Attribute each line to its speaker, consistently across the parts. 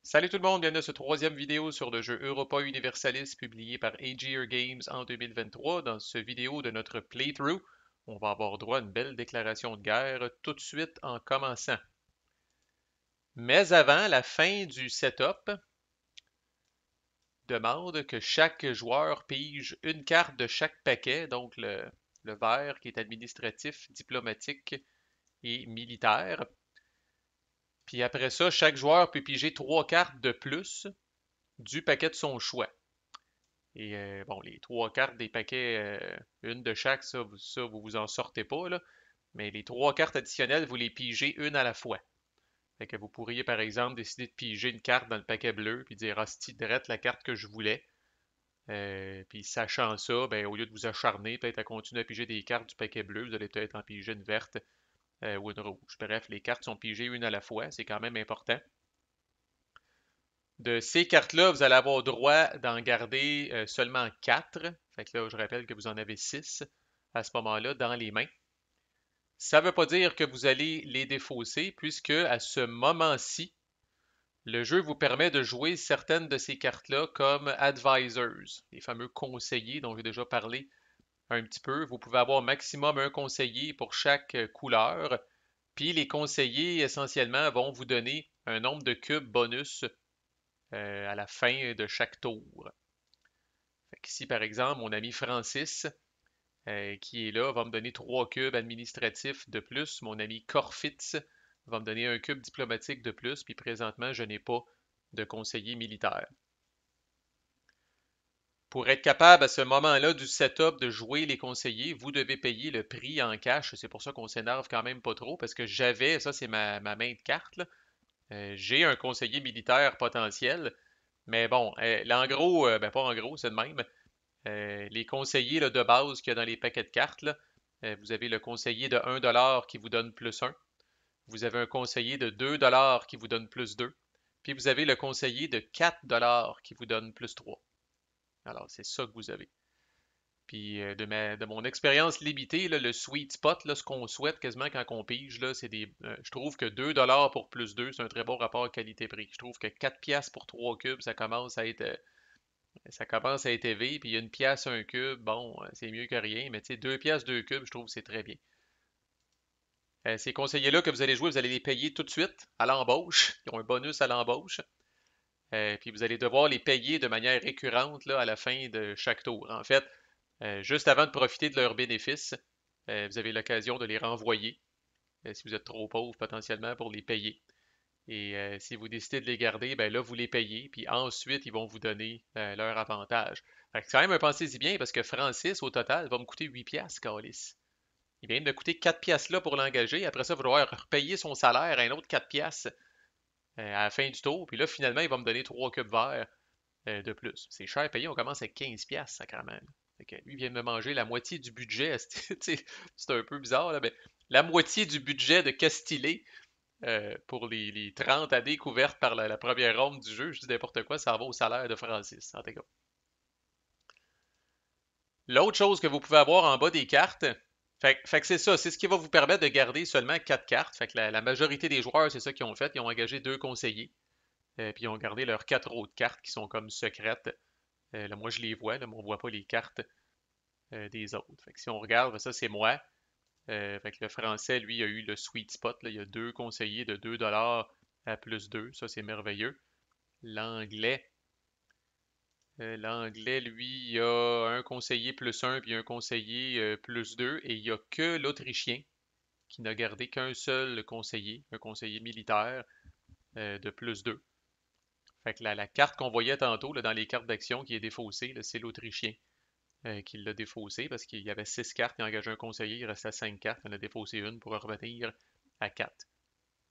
Speaker 1: Salut tout le monde, bienvenue à cette troisième vidéo sur le jeu Europa Universalis publié par Aegir Games en 2023. Dans cette vidéo de notre playthrough, on va avoir droit à une belle déclaration de guerre tout de suite en commençant. Mais avant, la fin du setup demande que chaque joueur pige une carte de chaque paquet, donc le vert qui est administratif, diplomatique et militaire. Puis après ça, chaque joueur peut piger trois cartes de plus du paquet de son choix. Et bon, les trois cartes des paquets, une de chaque, vous vous en sortez pas, là. Mais les trois cartes additionnelles, vous les pigez une à la fois. Fait que vous pourriez, par exemple, décider de piger une carte dans le paquet bleu, puis dire, ah, c'est direct la carte que je voulais. Puis sachant ça, ben, au lieu de vous acharner peut-être à continuer à piger des cartes du paquet bleu, vous allez peut-être en piger une verte ou une rouge. Bref, les cartes sont pigées une à la fois, c'est quand même important. De ces cartes-là, vous allez avoir droit d'en garder seulement 4. Fait que là, je rappelle que vous en avez 6 à ce moment-là dans les mains. Ça ne veut pas dire que vous allez les défausser, puisque à ce moment-ci, le jeu vous permet de jouer certaines de ces cartes-là comme advisors, les fameux conseillers dont j'ai déjà parlé un petit peu. Vous pouvez avoir maximum un conseiller pour chaque couleur, puis les conseillers essentiellement vont vous donner un nombre de cubes bonus à la fin de chaque tour. Ici, par exemple, mon ami Francis, qui est là, va me donner 3 cubes administratifs de plus. Mon ami Corfitz va me donner un cube diplomatique de plus. Puis présentement, je n'ai pas de conseiller militaire. Pour être capable à ce moment-là du setup de jouer les conseillers, vous devez payer le prix en cash. C'est pour ça qu'on s'énerve quand même pas trop, parce que j'avais, ça c'est ma main de carte, là. J'ai un conseiller militaire potentiel, mais bon, là, en gros, ben pas en gros, c'est de même. Les conseillers là, de base qu'il y a dans les paquets de cartes, là, vous avez le conseiller de 1$ qui vous donne plus 1. Vous avez un conseiller de 2$ qui vous donne plus 2. Puis vous avez le conseiller de 4$ qui vous donne plus 3. Alors, c'est ça que vous avez. Puis de mon expérience limitée, là, le sweet spot, là, ce qu'on souhaite quasiment quand on pige, là, c'est je trouve que 2$ pour plus 2, c'est un très bon rapport qualité-prix. Je trouve que 4 piastres pour 3 cubes, ça commence à être élevé, puis il y a une pièce, un cube, bon, c'est mieux que rien, mais tu sais, 2 pièces, 2 cubes, je trouve que c'est très bien. Ces conseillers-là que vous allez jouer, vous allez les payer tout de suite à l'embauche. Ils ont un bonus à l'embauche. Puis vous allez devoir les payer de manière récurrente là, à la fin de chaque tour. En fait, juste avant de profiter de leurs bénéfices, vous avez l'occasion de les renvoyer si vous êtes trop pauvre potentiellement pour les payer. Et si vous décidez de les garder, ben là, vous les payez, puis ensuite, ils vont vous donner leur avantage. Fait que c'est quand même un pensez-y bien, parce que Francis, au total, va me coûter 8 piastres, Calis. Il vient de me coûter 4 piastres là pour l'engager. Après ça, il va devoir repayer son salaire à un autre 4 piastres à la fin du tour. Puis là, finalement, il va me donner 3 cubes verts de plus. C'est cher à payer, on commence à 15 piastres, sacrément. Fait que lui, il vient de me manger la moitié du budget. C'est un peu bizarre, là, mais la moitié du budget de Castillé pour les 30 années couvertes par la première ronde du jeu. Je dis n'importe quoi, ça va au salaire de Francis, en tout cas. L'autre chose que vous pouvez avoir en bas des cartes, fait que c'est ça, c'est ce qui va vous permettre de garder seulement 4 cartes. Fait que la majorité des joueurs, c'est ça qu'ils ont fait. Ils ont engagé deux conseillers, puis ils ont gardé leurs quatre autres cartes qui sont comme secrètes. Là, moi, je les vois, là, mais on ne voit pas les cartes des autres. Fait que si on regarde, ben, ça, c'est moi. Fait que le français, lui, a eu le sweet spot. Là. Il y a deux conseillers de 2$ à plus 2. Ça, c'est merveilleux. L'anglais, l'anglais, lui, il a un conseiller plus un puis un conseiller plus 2. Et il n'y a que l'Autrichien qui n'a gardé qu'un seul conseiller, un conseiller militaire de plus 2. Fait que la carte qu'on voyait tantôt là, dans les cartes d'action qui est défaussée, là, c'est l'Autrichien qui l'a défaussé parce qu'il y avait 6 cartes, il a engagé un conseiller, il restait 5 cartes, il en a défaussé une pour revenir à 4.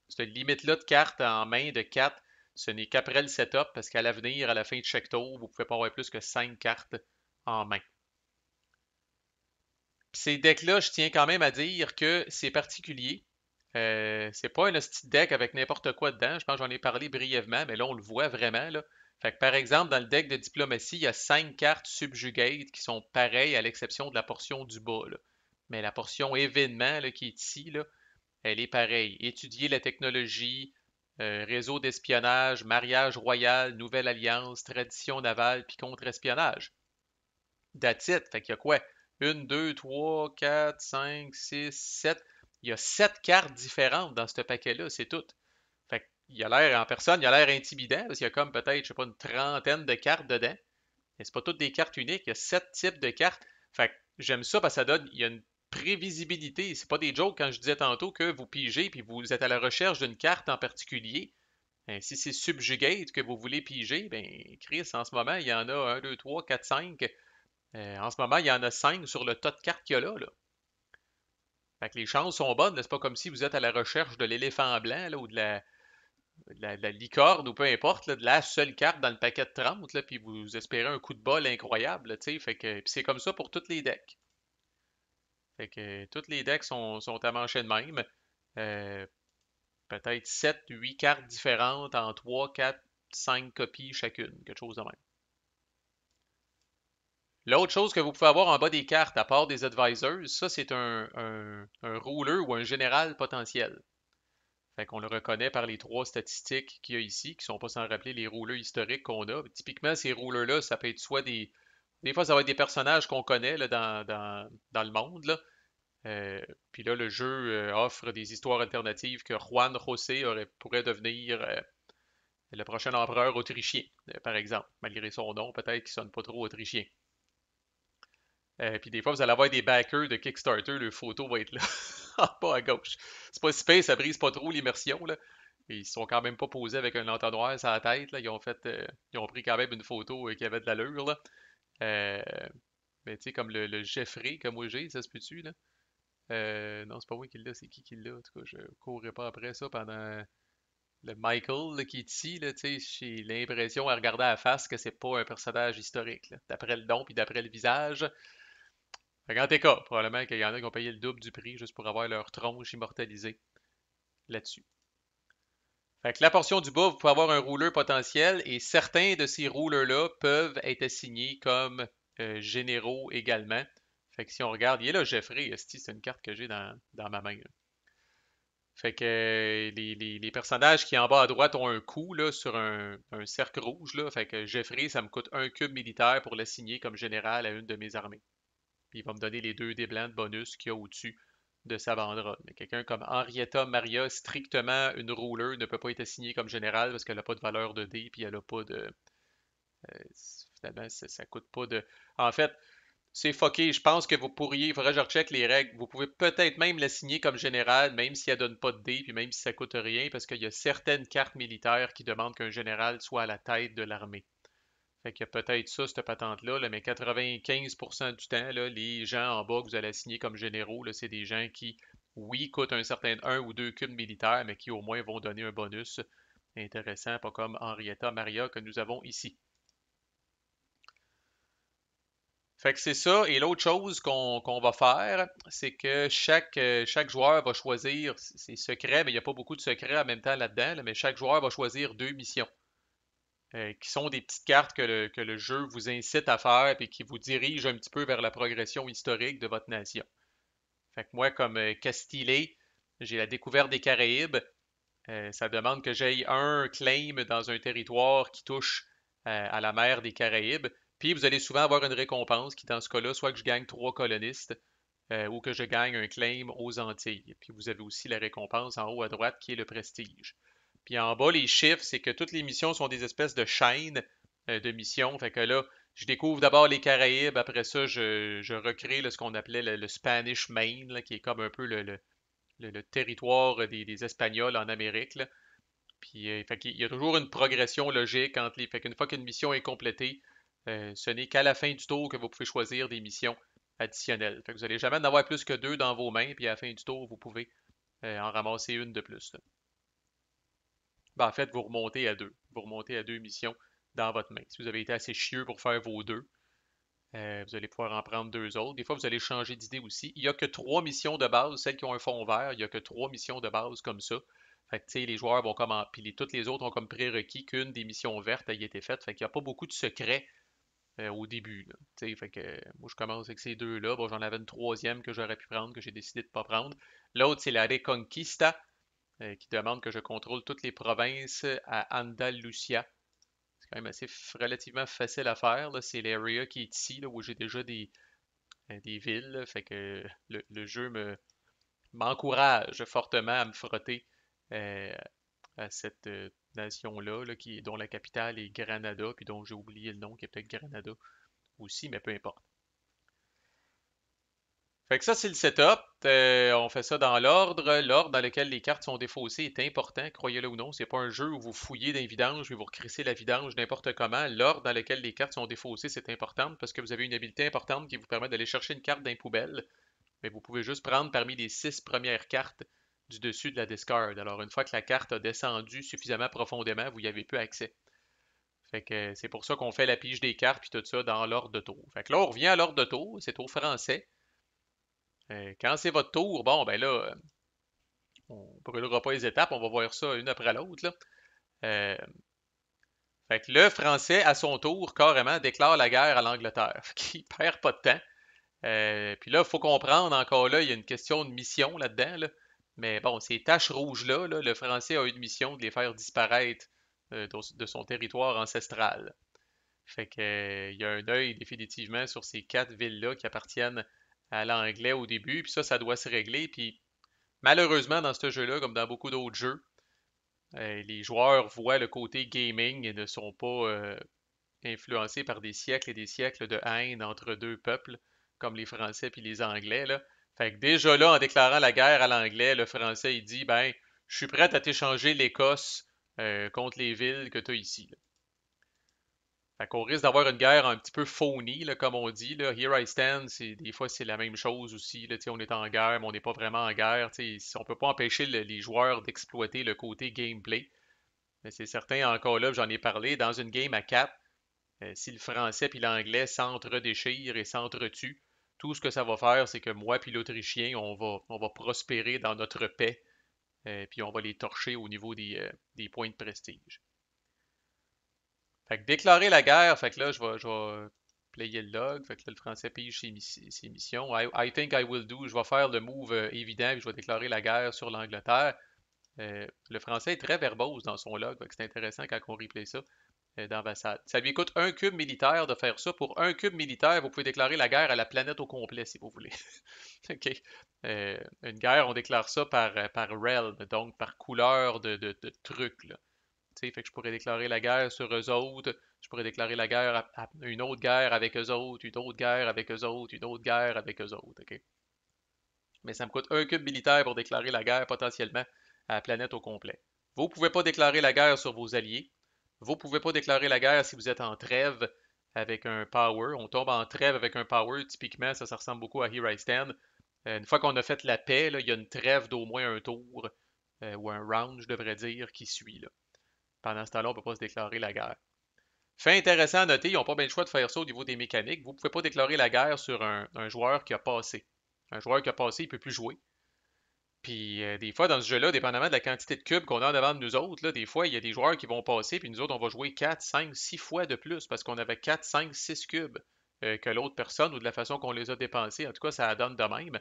Speaker 1: Cette limite-là de cartes en main de 4, ce n'est qu'après le setup parce qu'à l'avenir, à la fin de chaque tour, vous ne pouvez pas avoir plus que 5 cartes en main. Puis ces decks-là, je tiens quand même à dire que c'est particulier. C'est pas un hostie de deck avec n'importe quoi dedans. Je pense que j'en ai parlé brièvement, mais là, on le voit vraiment, là. Fait que, par exemple, dans le deck de diplomatie, il y a 5 cartes subjugate qui sont pareilles à l'exception de la portion du bas, là. Mais la portion événement là, qui est ici, là, elle est pareille. Étudier la technologie, réseau d'espionnage, mariage royal, nouvelle alliance, tradition navale, puis contre-espionnage. That's it. Fait qu'il y a quoi? Une, deux, trois, quatre, cinq, six, sept. Il y a 7 cartes différentes dans ce paquet-là, c'est tout. Fait qu'il a l'air, en personne, il a l'air intimidant, parce qu'il y a comme peut-être, je sais pas, une trentaine de cartes dedans. Mais c'est pas toutes des cartes uniques, il y a 7 types de cartes. Fait que j'aime ça parce que ça donne, il y a une prévisibilité. C'est pas des jokes quand je disais tantôt que vous pigez puis vous êtes à la recherche d'une carte en particulier. Si c'est Subjugate que vous voulez piger, ben Chris, en ce moment, il y en a un, 2, 3, 4, 5. En ce moment, il y en a 5 sur le tas de cartes qu'il y a là. Fait que les chances sont bonnes. C'est pas comme si vous êtes à la recherche de l'éléphant blanc là, ou de la licorne ou peu importe, là, de la seule carte dans le paquet de 30, là, puis vous espérez un coup de bol incroyable. Là, fait que, puis c'est comme ça pour tous les decks. Fait que tous les decks sont à mancher de même. Euh, Peut-être 7, 8 cartes différentes en 3, 4, 5 copies chacune, quelque chose de même. L'autre chose que vous pouvez avoir en bas des cartes, à part des advisors, ça c'est un ruler ou un général potentiel. Fait qu'on le reconnaît par les 3 statistiques qu'il y a ici, qui sont pas sans rappeler les rulers historiques qu'on a. Typiquement, ces rulers-là, ça peut être soit des. Des fois, ça va être des personnages qu'on connaît là, dans le monde. Là. Puis là, le jeu offre des histoires alternatives que Juan José pourrait devenir le prochain empereur autrichien, par exemple, malgré son nom, peut-être qu'il sonne pas trop autrichien. Puis des fois, vous allez avoir des backers de Kickstarter, le photo va être là, en bas à gauche. C'est pas si pire, ça brise pas trop l'immersion, là. Et ils sont quand même pas posés avec un entonnoir sur la tête, là. Ils ont pris quand même une photo qui avait de l'allure, là. Euh, mais tu sais, comme le Jeffrey, comme moi j'ai, ça se peut-tu, là? Non, c'est pas moi qui l'a, c'est qui l'a? En tout cas, je courrai pas après ça pendant le Michael là, qui est ici, là, tu sais, j'ai l'impression à regarder à la face que c'est pas un personnage historique, là. D'après le don puis d'après le visage. Fait qu'en cas, probablement qu'il y en a qui ont payé le double du prix juste pour avoir leur tronche immortalisée là-dessus. Fait que la portion du bas, vous pouvez avoir un rouleur potentiel et certains de ces rouleurs-là peuvent être assignés comme généraux également. Fait que si on regarde, il est là Jeffrey, c'est une carte que j'ai dans ma main. Là. Fait que les personnages qui en bas à droite ont un coup là, sur un cercle rouge. Là. Fait que Jeffrey, ça me coûte un cube militaire pour l'assigner comme général à une de mes armées. Puis il va me donner les 2 dés blancs de bonus qu'il y a au-dessus de sa banderole. Mais quelqu'un comme Henrietta Maria, strictement une ruler, ne peut pas être assignée comme générale parce qu'elle n'a pas de valeur de dés, puis elle n'a pas de. Finalement, ça coûte pas de. En fait, c'est fucké. Je pense que vous pourriez, il faudrait que je recheck les règles. Vous pouvez peut-être même l'assigner comme général, même si elle donne pas de dés, puis même si ça coûte rien, parce qu'il y a certaines cartes militaires qui demandent qu'un général soit à la tête de l'armée. Fait qu'il y a peut-être ça, cette patente-là, là, mais 95% du temps, là, les gens en bas que vous allez assigner comme généraux, là, c'est des gens qui, oui, coûtent un certain 1 ou 2 cubes militaires, mais qui au moins vont donner un bonus intéressant, pas comme Henrietta Maria que nous avons ici. Fait que c'est ça. Et l'autre chose qu'on va faire, c'est que chaque joueur va choisir, c'est secret, mais il n'y a pas beaucoup de secrets en même temps là-dedans, là, mais chaque joueur va choisir 2 missions. Qui sont des petites cartes que le jeu vous incite à faire et qui vous dirigent un petit peu vers la progression historique de votre nation. Fait que moi, comme Castillé, j'ai la découverte des Caraïbes. Ça demande que j'aille un claim dans un territoire qui touche à la mer des Caraïbes. Puis vous allez souvent avoir une récompense qui, dans ce cas-là, soit que je gagne 3 colonistes ou que je gagne un claim aux Antilles. Puis vous avez aussi la récompense en haut à droite qui est le prestige. Puis en bas, les chiffres, c'est que toutes les missions sont des espèces de chaînes de missions. Fait que là, je découvre d'abord les Caraïbes, après ça, je recrée là, ce qu'on appelait le Spanish Main, là, qui est comme un peu le territoire des Espagnols en Amérique. Là. Puis fait qu'il y a toujours une progression logique entre les. Fait qu'une fois qu'une mission est complétée, ce n'est qu'à la fin du tour que vous pouvez choisir des missions additionnelles. Fait que vous n'allez jamais en avoir plus que 2 dans vos mains, puis à la fin du tour, vous pouvez en ramasser une de plus. Là. Ben, en fait, vous remontez à 2. Vous remontez à 2 missions dans votre main. Si vous avez été assez chieux pour faire vos 2, vous allez pouvoir en prendre 2 autres. Des fois, vous allez changer d'idée aussi. Il n'y a que 3 missions de base, celles qui ont un fond vert, il n'y a que 3 missions de base comme ça. Fait que, tu sais, les joueurs vont comme puis toutes les autres ont comme prérequis qu'une des missions vertes ait été faite. Fait qu'il n'y a pas beaucoup de secrets au début. Là. Tu sais, fait que moi, je commence avec ces deux-là. Bon, j'en avais une troisième que j'aurais pu prendre, que j'ai décidé de ne pas prendre. L'autre, c'est la Reconquista. qui demande que je contrôle toutes les provinces à Andalusia. C'est quand même assez relativement facile à faire, là. C'est l'area qui est ici, là, où j'ai déjà des villes, là. Fait que le jeu m'encourage fortement à me frotter euh, à cette nation-là, là, dont la capitale est Granada, puis dont j'ai oublié le nom, qui est peut-être Granada aussi, mais peu importe. Fait que ça, c'est le setup. On fait ça dans l'ordre. L'ordre dans lequel les cartes sont défaussées est important, croyez-le ou non. C'est pas un jeu où vous fouillez dans les vidanges et vous recrissez la vidange n'importe comment. L'ordre dans lequel les cartes sont défaussées, c'est important parce que vous avez une habilité importante qui vous permet d'aller chercher une carte d'un poubelle. Mais vous pouvez juste prendre parmi les 6 premières cartes du dessus de la discard. Alors, une fois que la carte a descendu suffisamment profondément, vous n'y avez plus accès. Fait que c'est pour ça qu'on fait la pige des cartes puis tout ça dans l'ordre de tour. Fait que là, on revient à l'ordre de tour, c'est au français. Quand c'est votre tour, bon, ben là, on brûlera pas les étapes, on va voir ça une après l'autre, là. Euh, fait que le Français, à son tour, carrément, déclare la guerre à l'Angleterre. Fait qu'il perd pas de temps. Puis là, il faut comprendre, encore là, il y a une question de mission là-dedans, là. Mais bon, ces taches rouges-là, là, le Français a une mission de les faire disparaître de son territoire ancestral. Fait que, il y a un œil définitivement sur ces 4 villes-là qui appartiennent à l'anglais au début, puis ça doit se régler. Puis malheureusement, dans ce jeu-là, comme dans beaucoup d'autres jeux, les joueurs voient le côté gaming et ne sont pas influencés par des siècles et des siècles de haine entre deux peuples, comme les Français puis les Anglais, là. Fait que déjà là, en déclarant la guerre à l'anglais, le Français, il dit, ben, je suis prêt à t'échanger l'Écosse contre les villes que tu as ici, là. Fait qu'on risque d'avoir une guerre un petit peu phony, là, comme on dit, là. Here I stand, des fois c'est la même chose aussi, là. Tu sais, on est en guerre, mais on n'est pas vraiment en guerre. Tu sais, on peut pas empêcher les joueurs d'exploiter le côté gameplay. Mais c'est certain, encore là, j'en ai parlé, dans une game à 4, si le français puis l'anglais s'entre-déchirent et s'entretuent, tout ce que ça va faire, c'est que moi puis l'Autrichien, on va prospérer dans notre paix, puis on va les torcher au niveau des points de prestige. Fait que déclarer la guerre, fait que là, je vais player le log. Fait que là, le français pige ses missions. I think I will do. Je vais faire le move évident, puis je vais déclarer la guerre sur l'Angleterre. Le français est très verbose dans son log, fait que c'est intéressant quand on replay ça dans Vassal. Ça lui coûte 1 cube militaire de faire ça. Pour 1 cube militaire, vous pouvez déclarer la guerre à la planète au complet, si vous voulez. OK. Une guerre, on déclare ça par realm, donc par couleur de truc, là. T'sais, fait que je pourrais déclarer la guerre sur eux autres, je pourrais déclarer la guerre à une autre guerre avec eux autres, une autre guerre avec eux autres, une autre guerre avec eux autres, ok? Mais ça me coûte 1 cube militaire pour déclarer la guerre potentiellement à la planète au complet. Vous ne pouvez pas déclarer la guerre sur vos alliés. Vous ne pouvez pas déclarer la guerre si vous êtes en trêve avec un power. On tombe en trêve avec un power, typiquement, ça ressemble beaucoup à Here I Stand. Une fois qu'on a fait la paix, là, il y a une trêve d'au moins un tour, ou un round, je devrais dire, qui suit, là. Pendant ce temps-là, on ne peut pas se déclarer la guerre. Fait intéressant à noter, ils n'ont pas bien le choix de faire ça au niveau des mécaniques. Vous ne pouvez pas déclarer la guerre sur un joueur qui a passé. Un joueur qui a passé, il ne peut plus jouer. Puis des fois, dans ce jeu-là, dépendamment de la quantité de cubes qu'on a en avant de nous autres, là, des fois, il y a des joueurs qui vont passer, puis nous autres, on va jouer 4, 5, 6 fois de plus parce qu'on avait 4, 5, 6 cubes que l'autre personne ou de la façon qu'on les a dépensés. En tout cas, ça donne de même.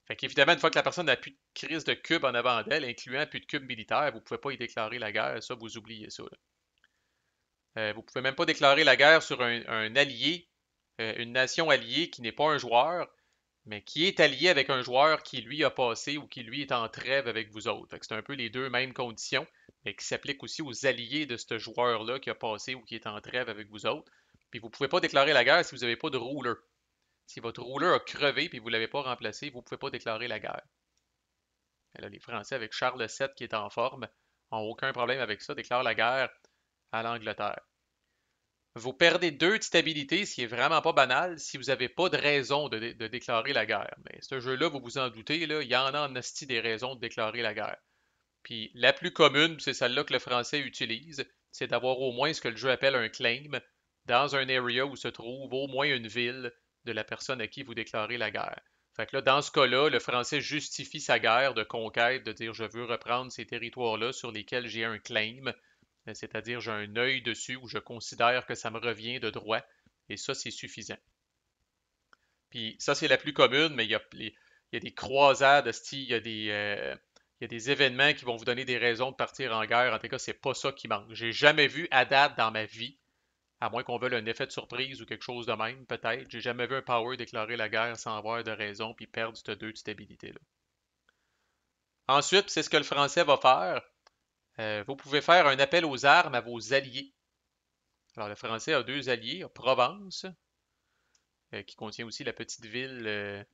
Speaker 1: Fait qu'évidemment, une fois que la personne n'a plus de crise de cubes en avant d'elle, incluant plus de cubes militaires, vous ne pouvez pas y déclarer la guerre. Ça, vous oubliez ça, là. Vous pouvez même pas déclarer la guerre sur un allié, une nation alliée qui n'est pas un joueur, mais qui est allié avec un joueur qui lui a passé ou qui lui est en trêve avec vous autres. Fait que c'est un peu les deux mêmes conditions, mais qui s'appliquent aussi aux alliés de ce joueur-là qui a passé ou qui est en trêve avec vous autres. Puis vous pouvez pas déclarer la guerre si vous n'avez pas de ruler. Si votre ruler a crevé et vous ne l'avez pas remplacé, vous ne pouvez pas déclarer la guerre. Et là, les Français avec Charles VII qui est en forme n'ont aucun problème avec ça, déclarent la guerre à l'Angleterre. Vous perdez 2 de stabilité, ce qui est vraiment pas banal, si vous n'avez pas de raison de déclarer la guerre. Mais ce jeu-là, vous vous en doutez, là, il y en a en esti des raisons de déclarer la guerre. Puis la plus commune, c'est celle-là que le français utilise, c'est d'avoir au moins ce que le jeu appelle un claim dans un area où se trouve au moins une ville de la personne à qui vous déclarez la guerre. Fait que là, dans ce cas-là, le français justifie sa guerre de conquête, de dire je veux reprendre ces territoires-là sur lesquels j'ai un claim, c'est-à-dire j'ai un œil dessus où je considère que ça me revient de droit, et ça, c'est suffisant. Puis ça, c'est la plus commune, mais il y a des croisades, il y a il y a des événements qui vont vous donner des raisons de partir en guerre. En tout cas, c'est pas ça qui manque. J'ai jamais vu à date dans ma vie, à moins qu'on veuille un effet de surprise ou quelque chose de même, peut-être. J'ai jamais vu un power déclarer la guerre sans avoir de raison puis perdre ce 2 de stabilité-là. Ensuite, c'est ce que le français va faire. Vous pouvez faire un appel aux armes à vos alliés. Alors, le français a deux alliés, Provence, qui contient aussi la petite ville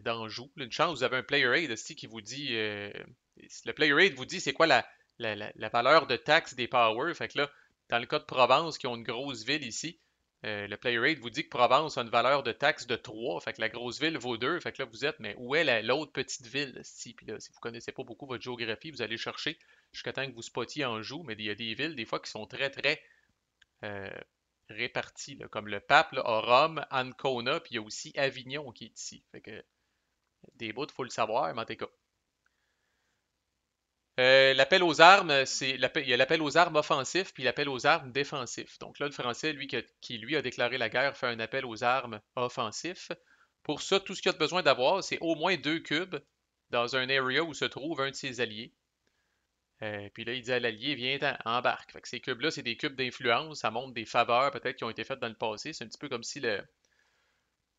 Speaker 1: d'Anjou. Une chance, vous avez un player aid aussi qui vous dit, le player aid vous dit c'est quoi la valeur de taxe des powers. Fait que là, dans le cas de Provence, qui ont une grosse ville ici, le player aid vous dit que Provence a une valeur de taxe de 3, fait que la grosse ville vaut 2. Fait que là, vous êtes, mais où est l'autre petite ville? Si, puis là, si vous connaissez pas beaucoup votre géographie, vous allez chercher jusqu'à temps que vous spottiez Anjou, mais il y a des villes, des fois, qui sont très, très euh, répartis, là, comme le pape là, a Rome, Ancona, puis il y a aussi Avignon qui est ici. Fait que des bouts, il faut le savoir, mais en tout cas. L'appel aux armes, il y a l'appel aux armes offensif puis l'appel aux armes défensif. Donc là, le Français, lui, qui lui a déclaré la guerre, fait un appel aux armes offensif. Pour ça, tout ce qu'il a besoin d'avoir, c'est au moins 2 cubes dans un area où se trouve un de ses alliés. Puis là, il dit à l'allié, viens, embarque. Fait que ces cubes-là, c'est des cubes d'influence, ça montre des faveurs peut-être qui ont été faites dans le passé. C'est un petit peu comme si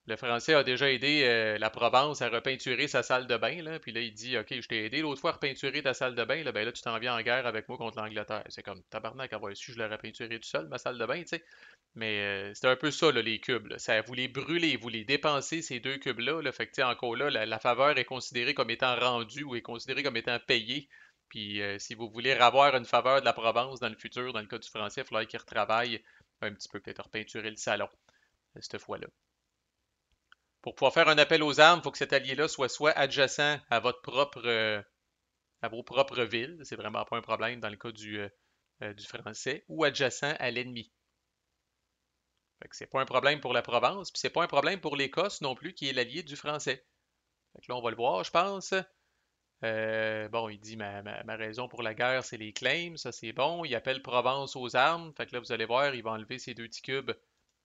Speaker 1: le Français a déjà aidé la Provence à repeinturer sa salle de bain, là. Puis là, il dit, OK, je t'ai aidé l'autre fois à repeinturer ta salle de bain, là, ben là, tu t'en viens en guerre avec moi contre l'Angleterre. C'est comme, tabarnak, avoir su, je l'aurais peinturé tout seul, ma salle de bain, tu sais. Mais c'était un peu ça, là, les cubes, là. Ça, vous les brûlez, vous les dépensez, ces 2 cubes-là, là. Fait que, tu sais, encore là, la faveur est considérée comme étant rendue ou est considérée comme étant payée. Puis si vous voulez avoir une faveur de la Provence dans le futur, dans le cas du Français, il faudrait qu'il retravaille un petit peu, peut-être repeinturer le salon, cette fois-là. Pour pouvoir faire un appel aux armes, il faut que cet allié-là soit adjacent à à vos propres villes. C'est vraiment pas un problème dans le cas du français, ou adjacent à l'ennemi. Fait que c'est pas un problème pour la Provence, puis c'est pas un problème pour l'Écosse non plus, qui est l'allié du français. Fait que là, on va le voir, je pense. Bon, il dit ma raison pour la guerre, c'est les claims, ça c'est bon. Il appelle Provence aux armes. Fait que là, vous allez voir, il va enlever ces 2 petits cubes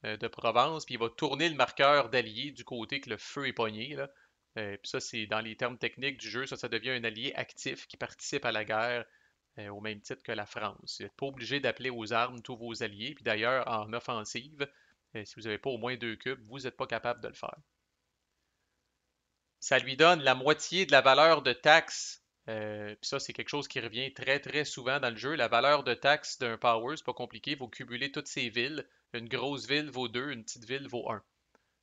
Speaker 1: de Provence, puis il va tourner le marqueur d'allié du côté que le feu est pogné, là. Puis ça, c'est dans les termes techniques du jeu, ça devient un allié actif qui participe à la guerre au même titre que la France. Vous n'êtes pas obligé d'appeler aux armes tous vos alliés. Puis d'ailleurs, en offensive, si vous n'avez pas au moins 2 cubes, vous n'êtes pas capable de le faire. Ça lui donne la moitié de la valeur de taxe. Puis ça, c'est quelque chose qui revient très très souvent dans le jeu. La valeur de taxe d'un power, c'est pas compliqué. Vous cumulez toutes ces villes. Une grosse ville vaut 2, une petite ville vaut 1.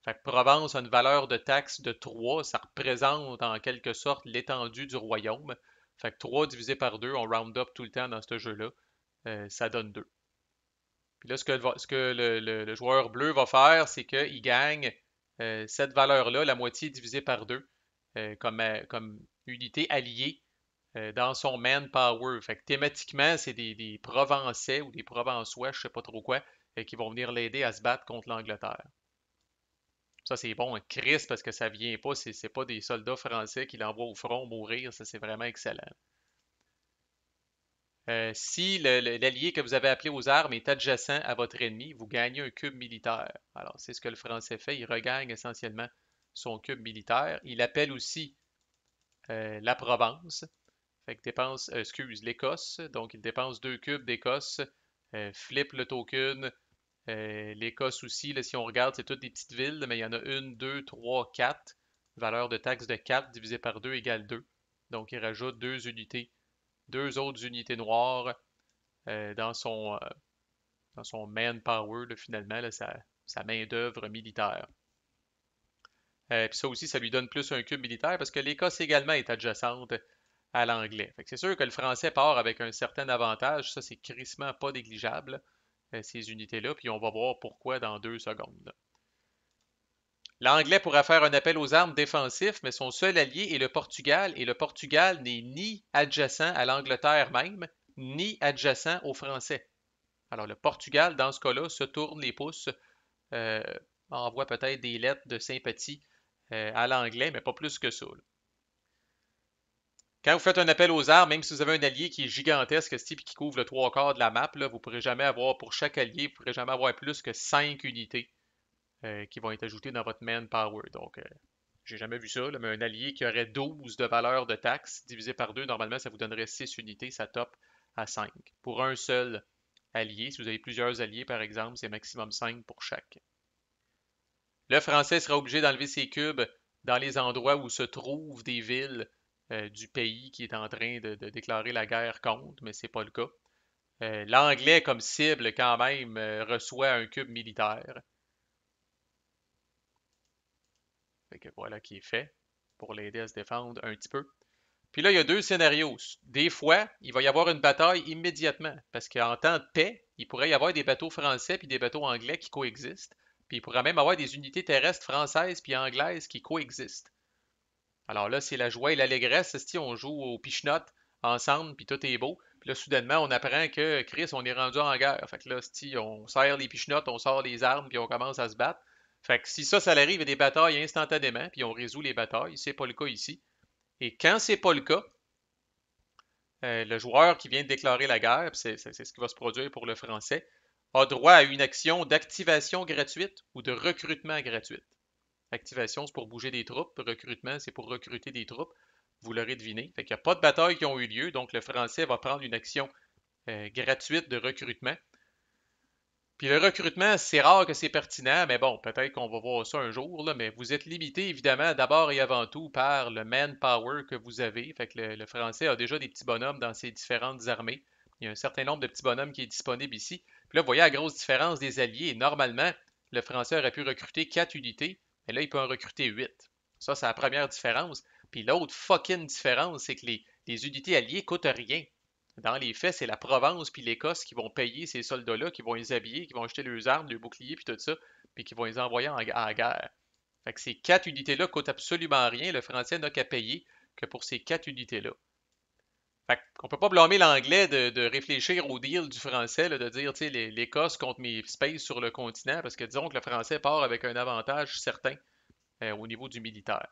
Speaker 1: Fait que Provence a une valeur de taxe de 3. Ça représente en quelque sorte l'étendue du royaume. Fait que 3 divisé par 2, on round up tout le temps dans ce jeu-là. Ça donne 2. Puis là, ce que le joueur bleu va faire, c'est qu'il gagne cette valeur-là, la moitié divisée par 2, comme unité alliée dans son manpower. Fait que thématiquement, c'est des Provençais ou des Provençois, je sais pas trop quoi, qui vont venir l'aider à se battre contre l'Angleterre. Ça, c'est bon, Chris, parce que ça vient pas, c'est pas des soldats français qui l'envoient au front mourir, ça c'est vraiment excellent. Si l'allié que vous avez appelé aux armes est adjacent à votre ennemi, vous gagnez un cube militaire. Alors, c'est ce que le Français fait. Il regagne essentiellement son cube militaire. Il appelle aussi la Provence. Fait que dépense, excuse, l'Écosse. Donc, il dépense 2 cubes d'Écosse. Flip le token. L'Écosse aussi, là, si on regarde, c'est toutes des petites villes, mais il y en a une, deux, trois, quatre. Valeur de taxe de 4 divisé par 2 égale 2. Donc, il rajoute 2 unités, 2 autres unités noires dans son manpower, là, finalement, là, sa main-d'œuvre militaire. Puis ça aussi, ça lui donne plus un cube militaire parce que l'Écosse également est adjacente à l'anglais. C'est sûr que le français part avec un certain avantage, ça c'est crissement pas négligeable, ces unités-là, puis on va voir pourquoi dans 2 secondes. L'anglais pourra faire un appel aux armes défensif, mais son seul allié est le Portugal, et le Portugal n'est ni adjacent à l'Angleterre même, ni adjacent aux Français. Alors, le Portugal, dans ce cas-là, se tourne les pouces, euh, envoie peut-être des lettres de sympathie à l'anglais, mais pas plus que ça, là. Quand vous faites un appel aux armes, même si vous avez un allié qui est gigantesque, et qui couvre le 3 quarts de la map, là, vous ne pourrez jamais avoir, pour chaque allié, vous ne pourrez jamais avoir plus que 5 unités qui vont être ajoutées dans votre manpower. Donc, j'ai jamais vu ça, là, mais un allié qui aurait 12 de valeur de taxe divisé par 2, normalement, ça vous donnerait 6 unités, ça top à 5. Pour un seul allié, si vous avez plusieurs alliés, par exemple, c'est maximum 5 pour chaque. Le français sera obligé d'enlever ses cubes dans les endroits où se trouvent des villes du pays qui est en train de déclarer la guerre contre, mais c'est pas le cas. L'anglais, comme cible, quand même, reçoit un cube militaire. Fait que voilà qui est fait pour l'aider à se défendre un petit peu. Puis là, il y a deux scénarios. Des fois, il va y avoir une bataille immédiatement, parce qu'en temps de paix, il pourrait y avoir des bateaux français puis des bateaux anglais qui coexistent. Puis il pourrait même avoir des unités terrestres françaises puis anglaises qui coexistent. Alors là, c'est la joie et l'allégresse. Si on joue au pichenote ensemble, puis tout est beau. Puis là, soudainement, on apprend que Chris, on est rendu en guerre. Fait que là, si on serre les pichenottes, on sort les armes, puis on commence à se battre. Fait que si ça arrive, il y a des batailles instantanément, puis on résout les batailles. C'est pas le cas ici. Et quand c'est pas le cas, le joueur qui vient de déclarer la guerre, c'est ce qui va se produire pour le français, a droit à une action d'activation gratuite ou de recrutement gratuite. Activation, c'est pour bouger des troupes. Recrutement, c'est pour recruter des troupes. Vous l'aurez deviné. Fait qu'il n'y a pas de batailles qui ont eu lieu, donc le français va prendre une action gratuite de recrutement. Puis le recrutement, c'est rare que c'est pertinent, mais bon, peut-être qu'on va voir ça un jour, là, mais vous êtes limité évidemment d'abord et avant tout par le manpower que vous avez. Fait que le français a déjà des petits bonhommes dans ses différentes armées. Il y a un certain nombre de petits bonhommes qui est disponible ici. Puis là, vous voyez la grosse différence des alliés. Normalement, le français aurait pu recruter 4 unités, mais là, il peut en recruter 8. Ça, c'est la première différence. Puis l'autre fucking différence, c'est que les unités alliées coûtent rien. Dans les faits, c'est la Provence puis l'Écosse qui vont payer ces soldats-là, qui vont les habiller, qui vont acheter leurs armes, leurs boucliers puis tout ça, puis qui vont les envoyer en guerre. Fait que ces 4 unités-là coûtent absolument rien. Le français n'a qu'à payer que pour ces 4 unités-là. Fait qu'on peut pas blâmer l'anglais de réfléchir au deal du français, là, de dire, tu sais, l'Écosse contre mes spaces sur le continent, parce que disons que le français part avec un avantage certain au niveau du militaire.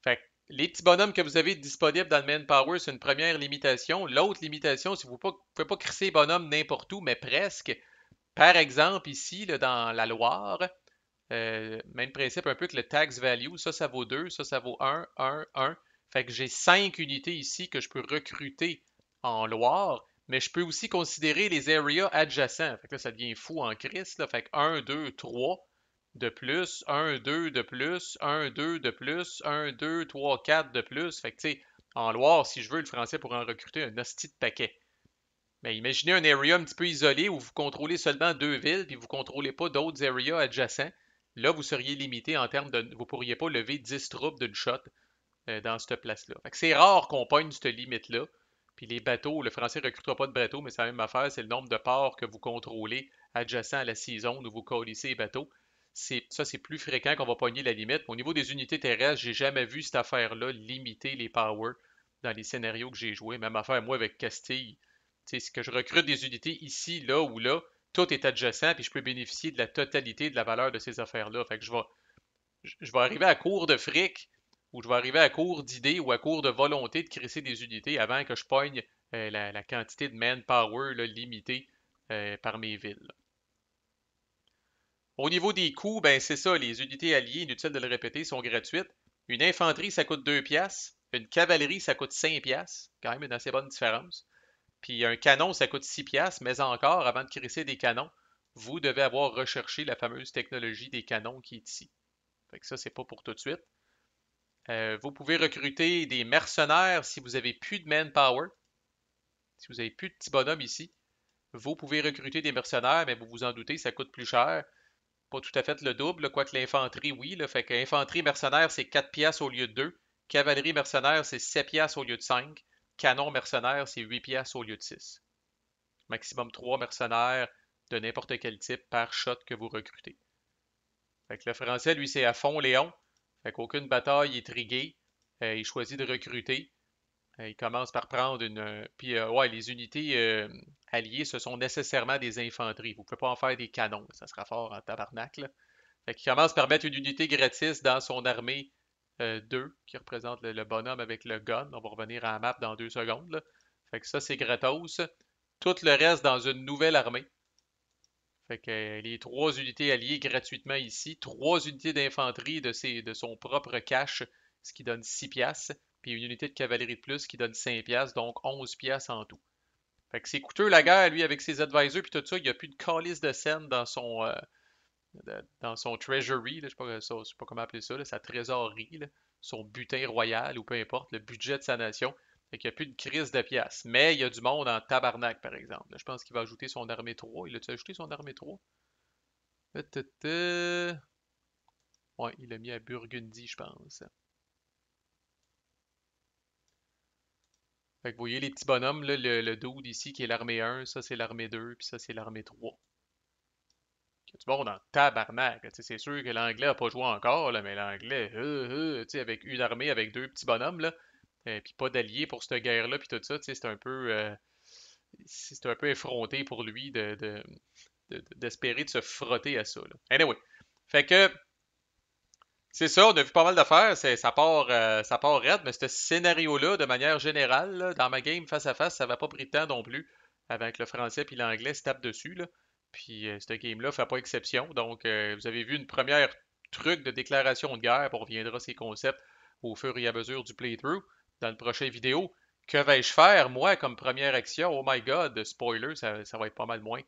Speaker 1: Fait que les petits bonhommes que vous avez disponibles dans le Manpower, c'est une première limitation. L'autre limitation, c'est que vous ne pouvez pas crisser les bonhommes n'importe où, mais presque. Par exemple, ici, là, dans la Loire, même principe un peu que le tax value, ça vaut 2, ça vaut 1, 1, 1. Fait que j'ai 5 unités ici que je peux recruter en Loire, mais je peux aussi considérer les areas adjacents. Fait que là, ça devient fou en crise. Là. Fait que 1, 2, 3 de plus, 1, 2 de plus, 1, 2 de plus, 1, 2, 3, 4 de plus. Fait que tu sais, en Loire, si je veux, le français pourrait en recruter un hostie de paquet. Mais imaginez un area un petit peu isolé où vous contrôlez seulement 2 villes puis vous ne contrôlez pas d'autres areas adjacents. Là, vous seriez limité en termes de. Vous ne pourriez pas lever 10 troupes d'une shot dans cette place-là. Fait que c'est rare qu'on pogne cette limite-là. Puis les bateaux, le français ne recrutera pas de bateaux, mais c'est la même affaire, c'est le nombre de ports que vous contrôlez adjacent à la saison où vous colissez les bateaux. Ça, c'est plus fréquent qu'on va pogner la limite. Au niveau des unités terrestres, j'ai jamais vu cette affaire-là limiter les powers dans les scénarios que j'ai joués. Même affaire, moi, avec Castille. Tu sais, que je recrute des unités ici, là ou là, tout est adjacent, puis je peux bénéficier de la totalité de la valeur de ces affaires-là. Fait que je vais arriver à court de fric, ou je vais arriver à court d'idées, ou à court de volonté de créer des unités avant que je pogne la quantité de manpower là, limitée par mes villes. Au niveau des coûts, ben c'est ça, les unités alliées, inutile de le répéter, sont gratuites. Une infanterie, ça coûte 2 piastres. Une cavalerie, ça coûte 5 piastres. Quand même une assez bonne différence. Puis un canon, ça coûte 6 piastres, mais encore, avant de crisser des canons, vous devez avoir recherché la fameuse technologie des canons qui est ici. Fait que ça, c'est pas pour tout de suite. Vous pouvez recruter des mercenaires si vous avez plus de manpower. Si vous avez plus de petits bonhommes ici, vous pouvez recruter des mercenaires, mais vous vous en doutez, ça coûte plus cher. Pas tout à fait le double, quoique l'infanterie, oui. Là, fait qu'infanterie mercenaire, c'est 4 piastres au lieu de 2. Cavalerie mercenaire, c'est 7 piastres au lieu de 5. Canon mercenaire, c'est 8 piastres au lieu de 6. Maximum 3 mercenaires de n'importe quel type par shot que vous recrutez. Fait que le français, lui, c'est à fond Léon. Fait qu'aucune bataille est triguée. Il choisit de recruter. Il commence par prendre une. Puis, ouais, les unités alliées, ce sont nécessairement des infanteries. Vous ne pouvez pas en faire des canons. Ça sera fort en tabarnak. Là. Fait qu'il commence par mettre une unité gratis dans son armée 2, qui représente le bonhomme avec le gun. On va revenir à la map dans 2 secondes. Là. Fait que ça, c'est gratos. Tout le reste dans une nouvelle armée. Fait que les 3 unités alliées gratuitement ici, 3 unités d'infanterie de son propre cache, ce qui donne 6 piastres, puis une unité de cavalerie de plus qui donne 5 piastres, donc 11 piastres en tout. Fait que c'est coûteux la guerre, lui, avec ses advisors puis tout ça. Il n'y a plus de calice de scène dans son treasury, là, je sais pas comment appeler ça, là, sa trésorerie, là, son butin royal ou peu importe, le budget de sa nation. Fait qu'il n'y a plus de crise de pièces. Mais il y a du monde en tabarnak, par exemple. Là, je pense qu'il va ajouter son armée 3. Il a-tu ajouté son armée 3? Ouais, il l'a mis à Burgundie, je pense. Fait que vous voyez les petits bonhommes, là, le dude ici qui est l'armée 1, ça c'est l'armée 2, puis ça c'est l'armée 3. Il y a du monde en tabarnak. Tu sais, c'est sûr que l'anglais a pas joué encore, là, mais l'anglais, tu sais, avec une armée, avec deux petits bonhommes, là, puis pas d'alliés pour cette guerre-là, puis tout ça, tu sais, c'est un peu effronté pour lui d'espérer de se frotter à ça, là. Anyway, fait que c'est ça, on a vu pas mal d'affaires, ça part raide, mais ce scénario-là, de manière générale, là, dans ma game face à face, ça va pas pris de temps non plus, avec le français puis l'anglais se tapent dessus, là. Puis cette game-là fait pas exception. Donc, vous avez vu une première truc de déclaration de guerre, puis on reviendra ces concepts au fur et à mesure du playthrough dans le prochain vidéo. Que vais-je faire, moi, comme première action? Oh my god, spoiler, ça va être pas mal moins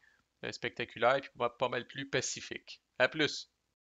Speaker 1: spectaculaire, puis pas mal plus pacifique. À plus!